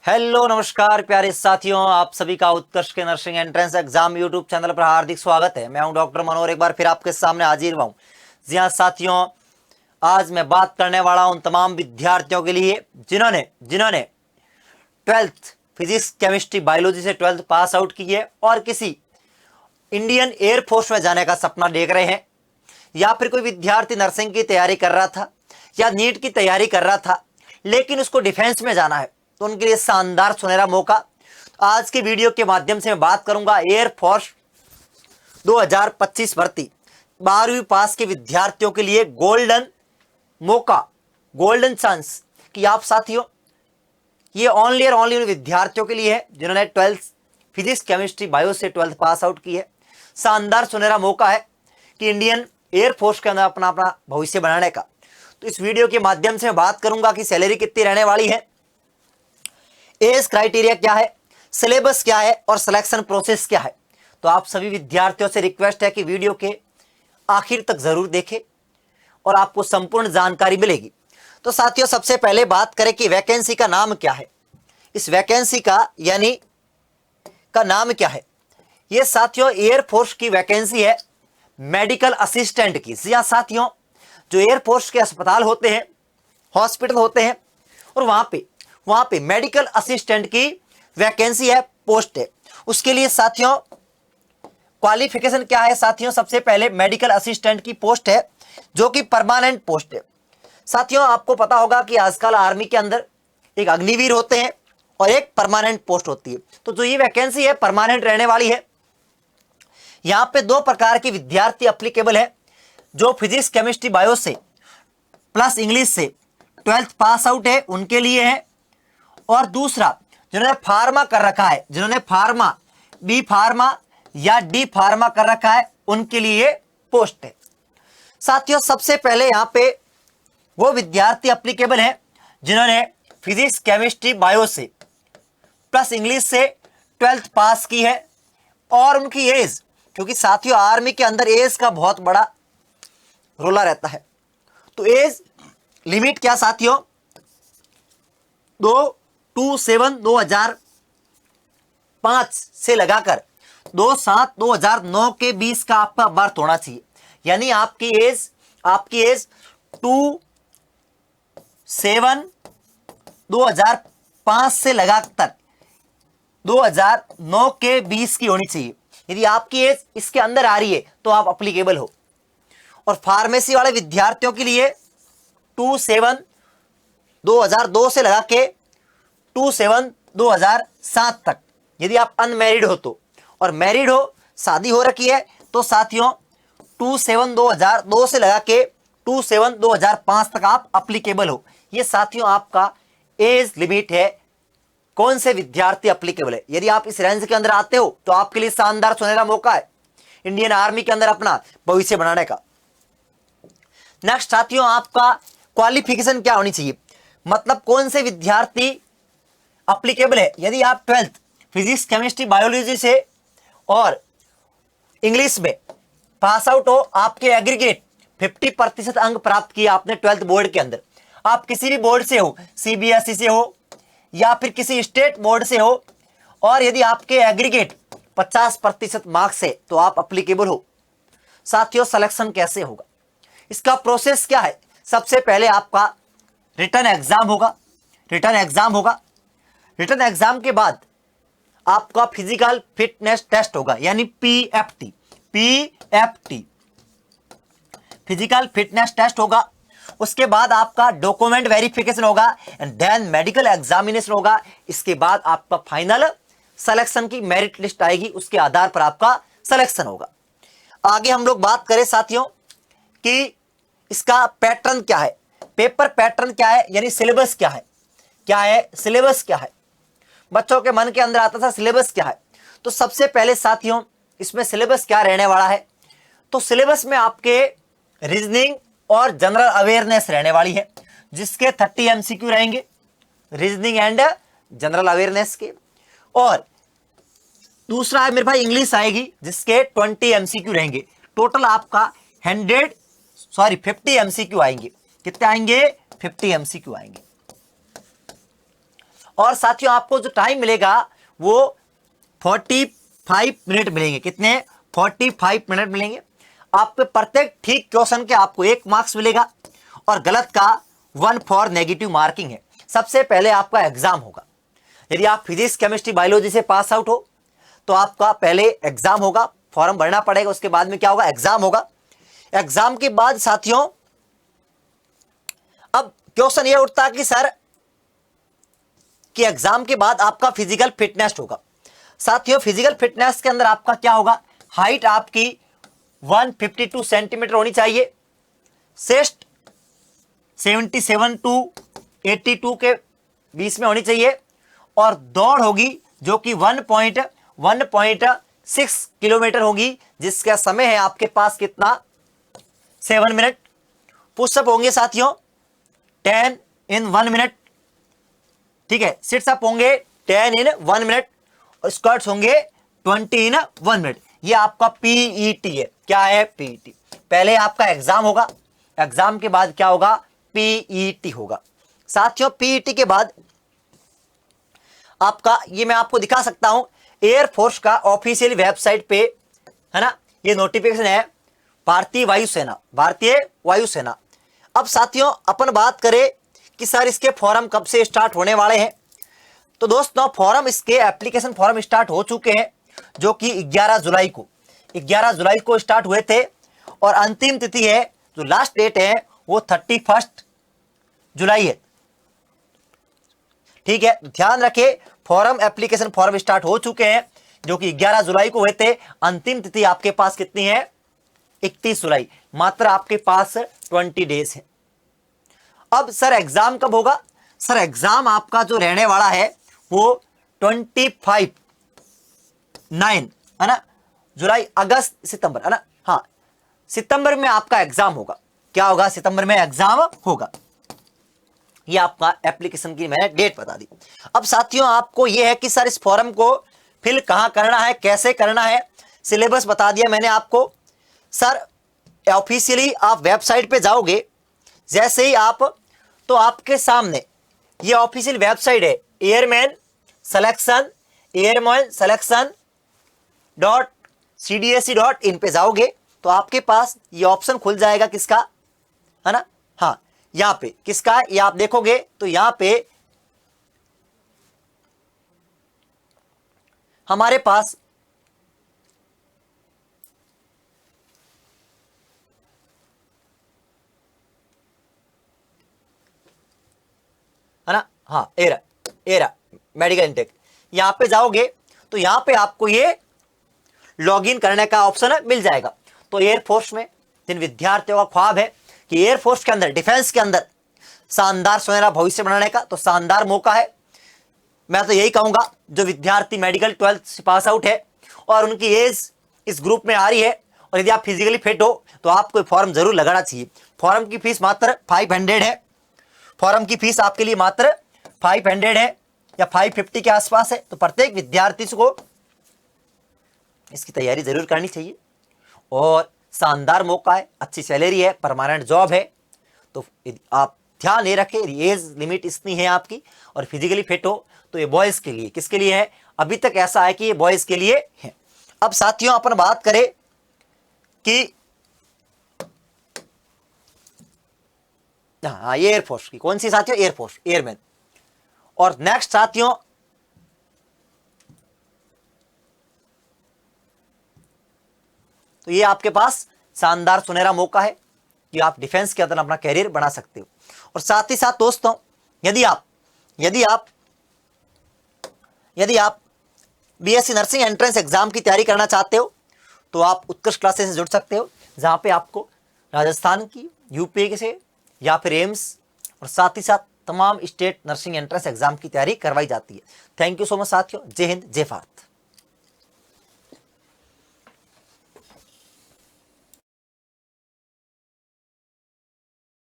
Hello नमस्कार प्यारे साथियों, आप सभी का उत्कर्ष के nursing entrance exam YouTube channel पर हार्दिक स्वागत है। मैं हूं डॉक्टर मनोहर, एक बार फिर आपके सामने हाजिर हुआ हूं। जी हां साथियों, आज मैं बात करने वाला हूं तमाम विद्यार्थियों के लिए जिन्होंने 12th फिजिक्स केमिस्ट्री बायोलॉजी से 12th पास आउट की है और किसी इंडियन एयरफोर्स में जाने का सपना देख रहे हैं, या फिर कोई विद्यार्थी नर्सिंग की तैयारी कर रहा था या नीट की तैयारी कर रहा था लेकिन उसको डिफेंस में जाना है, तो उनके लिए शानदार सुनहरा मौका। आज की वीडियो के माध्यम से मैं बात करूंगा एयरफोर्स 2025 भर्ती 12वीं पास के विद्यार्थियों के लिए गोल्डन मौका, गोल्डन चांस कि आप साथियों, ये ओनली और ओनली उन विद्यार्थियों के लिए है जिन्होंने 12th फिजिक्स केमिस्ट्री बायो से 12th पास आउट की है। शानदार सुनहरा मौका है कि इंडियन एयरफोर्स के अंदर अपना भविष्य बनाने का। तो इस वीडियो के माध्यम से मैं बात करूंगा कि सैलरी कितनी रहने वाली है, एज क्राइटेरिया क्या है, सिलेबस क्या है और सिलेक्शन प्रोसेस क्या है। तो आप सभी विद्यार्थियों से रिक्वेस्ट है कि वीडियो के आखिर तक जरूर देखें और आपको संपूर्ण जानकारी मिलेगी। तो साथियों, सबसे पहले बात करें कि वैकेंसी का नाम क्या है। इस वैकेंसी का नाम क्या है। यह साथियों एयरफोर्स की वैकेंसी है मेडिकल असिस्टेंट की। जी हां साथियों, जो एयरफोर्स के अस्पताल होते हैं, हॉस्पिटल होते हैं, और वहां पे मेडिकल असिस्टेंट की वैकेंसी है, पोस्ट है। उसके लिए साथियों क्वालिफिकेशन क्या है साथियों, सबसे पहले मेडिकल असिस्टेंट की पोस्ट है जो कि परमानेंट पोस्ट है। साथियों, आपको पता होगा कि आजकल आर्मी के अंदर एक अग्निवीर होते हैं और एक परमानेंट पोस्ट होती है। तो जो ये वैकेंसी है परमानेंट रहने वाली है। यहां पे दो प्रकार के विद्यार्थी अप्लीकेबल है, जो फिजिक्स केमिस्ट्री बायो से प्लस इंग्लिश से 12th पास आउट है उनके लिए है, और दूसरा जिन्होंने फार्मा कर रखा है, जिन्होंने फार्मा, बी फार्मा या डी फार्मा कर रखा है, उनके लिए पोस्ट है। साथियों, सबसे पहले यहां पे वो विद्यार्थी अप्लीकेबल है जिन्होंने फिजिक्स केमिस्ट्री बायो से प्लस इंग्लिश से 12th पास की है, और उनकी एज, क्योंकि साथियों आर्मी के अंदर एज का बहुत बड़ा रोला रहता है, तो एज लिमिट क्या साथियों, 2/7/2005 से लगाकर 2/7/2009 के बीच का आपका बर्थ होना चाहिए। यानी आपकी एज 2/7/2005 से लगाकर 2009 के बीच की होनी चाहिए। यदि आपकी एज इसके अंदर आ रही है तो आप अप्लीकेबल हो। और फार्मेसी वाले विद्यार्थियों के लिए 2/7/2002 से लगा के 2/7/2007 तक, यदि आप अनमैरिड हो तो, और मैरिड हो, शादी हो रखी है, तो साथियों 2/7/2002 से लगा के 2/7/2005 तक आप अप्लीकेबल हो। ये साथियों आपका एज लिमिट है, कौन से विद्यार्थी अप्लीकेबल है। यदि आप इस रेंज के अंदर आते हो तो आपके लिए शानदार सुनहरा मौका है इंडियन आर्मी के अंदर अपना भविष्य बनाने का। नेक्स्ट साथियों, आपका क्वालिफिकेशन क्या होनी चाहिए, मतलब कौन से विद्यार्थी अप्लीकेबल है। यदि आप 12th फिजिक्स केमिस्ट्री बायोलॉजी से और इंग्लिश में पास आउट हो, आपके एग्रीगेट 50% अंक प्राप्त किया आपने 12th बोर्ड के अंदर, आप किसी भी बोर्ड से हो, सीबीएसई से हो या फिर किसी स्टेट बोर्ड से हो, और यदि आपके एग्रीगेट 50% मार्क्स है तो आप अप्लीकेबल हो। साथियों, सिलेक्शन कैसे होगा, इसका प्रोसेस क्या है। सबसे पहले आपका रिटन एग्जाम होगा। रिटन एग्जाम के बाद आपका फिजिकल फिटनेस टेस्ट होगा, यानी पीएफटी फिजिकल फिटनेस टेस्ट होगा। उसके बाद आपका डॉक्यूमेंट वेरिफिकेशन होगा एंड देन मेडिकल एग्जामिनेशन होगा। इसके बाद आपका फाइनल सिलेक्शन की मेरिट लिस्ट आएगी, उसके आधार पर आपका सिलेक्शन होगा। आगे हम लोग बात करें साथियों कि इसका पैटर्न क्या है, पेपर पैटर्न क्या है, यानी सिलेबस क्या है, सिलेबस क्या है। बच्चों के मन के अंदर आता था सिलेबस क्या है। तो सबसे पहले साथियों इसमें सिलेबस क्या रहने वाला है, तो सिलेबस में आपके रीजनिंग और जनरल अवेयरनेस रहने वाली है, जिसके 30 एमसीक्यू रहेंगे, रीजनिंग एंड जनरल अवेयरनेस के। और दूसरा है मेरे भाई इंग्लिश आएगी, जिसके 20 एमसीक्यू रहेंगे। टोटल आपका 50 एमसीक्यू आएंगे। कितने आएंगे, 50 एमसीक्यू आएंगे। और साथियों आपको जो टाइम मिलेगा वो 45 मिनट मिलेंगे। कितने? 45 मिनट मिलेंगे। आपके प्रत्येक ठीक क्वेश्चन के आपको 1 मार्क्स मिलेगा और गलत का 1 फॉर नेगेटिव मार्किंग है। सबसे पहले आपका एग्जाम होगा। यदि आप फिजिक्स, केमिस्ट्री, बायोलॉजी से पास आउट हो तो आपका पहले एग्जाम होगा, फॉर्म भरना पड़ेगा, उसके बाद में क्या होगा? एग्जाम होगा। एग्जाम के बाद साथियों अब क्वेश्चन ये उठता है कि सर कि एग्जाम के बाद आपका फिजिकल फिटनेस होगा। साथियों फिजिकल फिटनेस के अंदर आपका क्या होगा? हाइट आपकी 152 सेंटीमीटर होनी चाहिए, चेस्ट 77 टू 82 के बीच में होनी चाहिए और दौड़ होगी जो कि 1.6 किलोमीटर होगी, जिसका समय है आपके पास कितना? 7 मिनट। पुशअप होंगे साथियों 10 इन 1 मिनट, ठीक है। सिट्स अप होंगे 10 इन 1 मिनट और स्क्वाट्स होंगे 20 इन 1 मिनट। ये आपका पीईटी है। क्या है? पीईटी। पहले आपका एग्जाम होगा, एग्जाम के बाद क्या होगा? पीईटी होगा। साथियों पीईटी के बाद आपका, ये मैं आपको दिखा सकता हूं, एयरफोर्स का ऑफिशियल वेबसाइट पे है ना, ये नोटिफिकेशन है, भारतीय वायुसेना, भारतीय वायुसेना। अब साथियों अपन बात करें कि सर इसके फॉर्म कब से स्टार्ट होने वाले हैं, तो दोस्तों फॉर्म, इसके एप्लीकेशन फॉर्म स्टार्ट हो चुके हैं जो कि 11 जुलाई को स्टार्ट हुए थे और अंतिम तिथि है, जो लास्ट डेट है वो 31 जुलाई है, ठीक है। ध्यान रखें फॉर्म, एप्लीकेशन फॉर्म स्टार्ट हो चुके हैं जो कि 11 जुलाई को हुए थे। अंतिम तिथि आपके पास कितनी है? 31 जुलाई। मात्र आपके पास 20 डेज है। अब सर एग्जाम कब होगा? सर एग्जाम आपका जो रहने वाला है वो 25 9 है ना, जुलाई, अगस्त, सितंबर है ना, हाँ सितंबर में आपका एग्जाम होगा। क्या होगा? सितंबर में एग्जाम होगा। ये आपका एप्लीकेशन की मैंने डेट बता दी। अब साथियों आपको ये है कि सर इस फॉर्म को फिल कहां करना है, कैसे करना है, सिलेबस बता दिया मैंने आपको। सर ऑफिशियली आप वेबसाइट पे जाओगे, जैसे ही आप, तो आपके सामने ये ऑफिशियल वेबसाइट है एयरमैन सिलेक्शन .cdsc.in पे जाओगे तो आपके पास ये ऑप्शन खुल जाएगा, किसका है ना, हाँ यहां पे किसका, ये आप देखोगे तो यहां पे हमारे पास है ना, हाँ एरा मेडिकल इंटेक, यहां पे जाओगे तो यहां पे आपको ये लॉगिन करने का ऑप्शन मिल जाएगा। तो एयरफोर्स में जिन विद्यार्थियों का ख्वाब है कि एयरफोर्स के अंदर, डिफेंस के अंदर शानदार सुनहरा भविष्य बनाने का, तो शानदार मौका है। मैं तो यही कहूंगा जो विद्यार्थी मेडिकल 12th से पास आउट है और उनकी एज इस ग्रुप में आ रही है और यदि आप फिजिकली फिट हो तो आपको फॉर्म जरूर लगाना चाहिए। फॉर्म की फीस मात्र 500 है, फॉर्म की फीस आपके लिए मात्र 500 है या 550 के आसपास है। तो प्रत्येक विद्यार्थी को इसकी तैयारी जरूर करनी चाहिए और शानदार मौका है, अच्छी सैलरी है, परमानेंट जॉब है। तो आप ध्यान ये रखें, एज लिमिट इतनी है आपकी और फिजिकली फिट हो तो ये बॉयज के लिए, किसके लिए है? अभी तक ऐसा है कि ये बॉयज के लिए है। अब साथियों अपन बात करें कि हाँ ये एयरफोर्स की, कौन सी साथियों? Air force, airman. और नेक्स्ट साथियों तो ये आपके पास शानदार सुनहरा मौका है कि आप डिफेंस के अंदर अपना कैरियर बना सकते हो। और साथ ही साथ दोस्तों यदि आप बीएससी नर्सिंग एंट्रेंस एग्जाम की तैयारी करना चाहते हो तो आप उत्कर्ष क्लासेस से जुड़ सकते हो, जहां पे आपको राजस्थान की, यूपी से या फिर एम्स और साथ ही साथ तमाम स्टेट नर्सिंग एंट्रेंस एग्जाम की तैयारी करवाई जाती है। थैंक यू सो मच साथियों। जय हिंद, जय भारत।